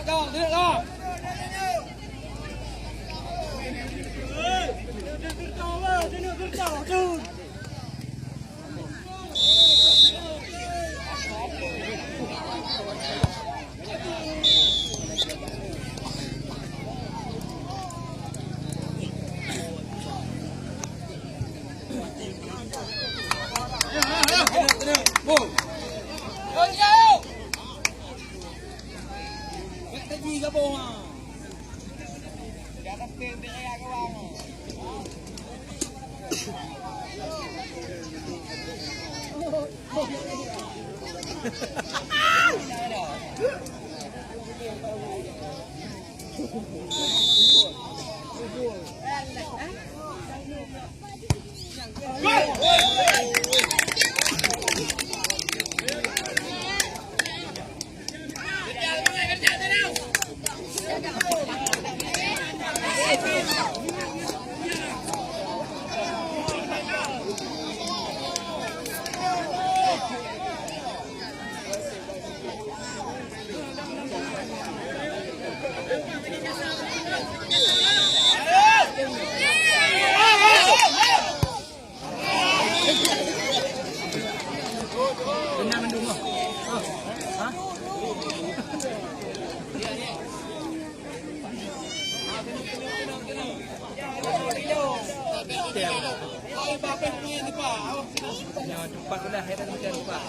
Tidak kau. Cepat sudah, head dan cepat.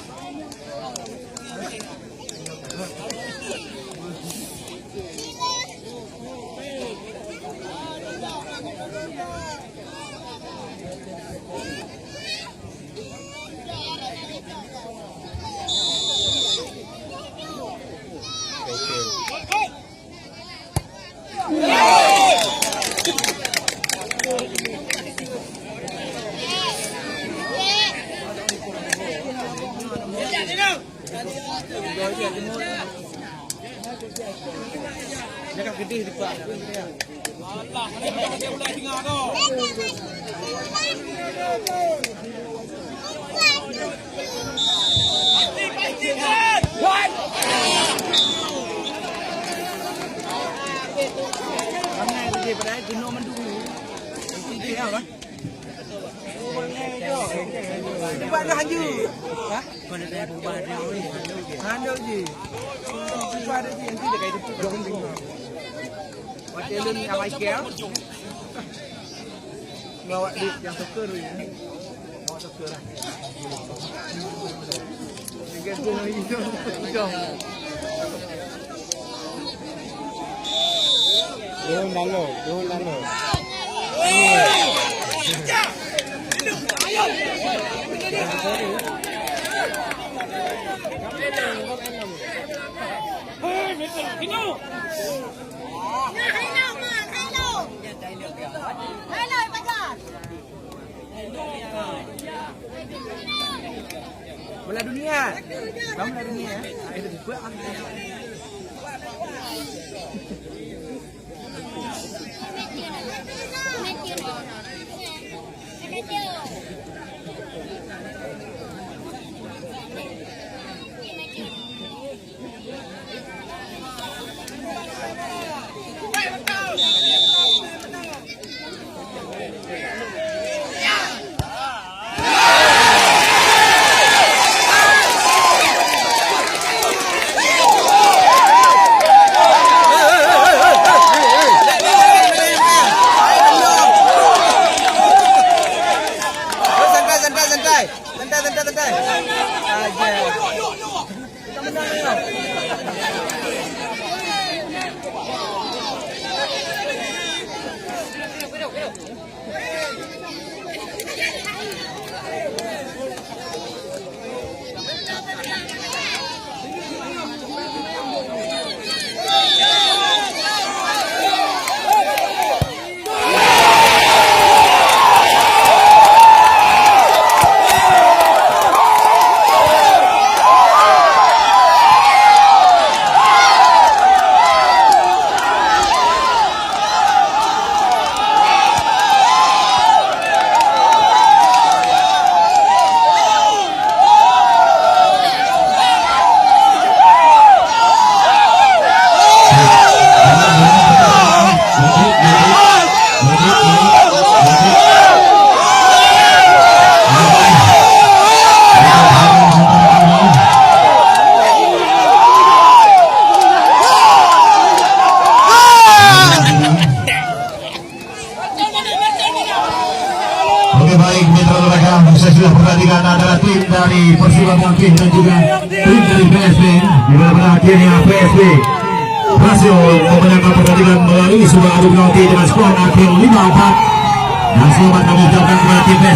Jangan gede di Pak. Allah, dia mulai dengar tu. Pasti kan. What? Ramai tu dia pada jenuh mendulu. Mesti dia kan? Buat dah haju. Ha? Mana dia buat dia oi. Handal je. Buat dia nanti dia kait tu dong ding. Macam lu ni awak ikea. Bawa duit yang tuker ni. Bawa tuker lah. Jangan tu nak itu. Jom. Doon dalo. Bola dunia. Kamu bola dunia. Ada juga. sudah pertandingan antara tim dari Persiba Bangkit dan juga tim dari PSB. Di mana akhirnya PSB berhasil memenangkan pertandingan melalui sebuah adu penalti dengan skor akhir 5-4. Dan selamat kami ucapkan kepada tim PSB.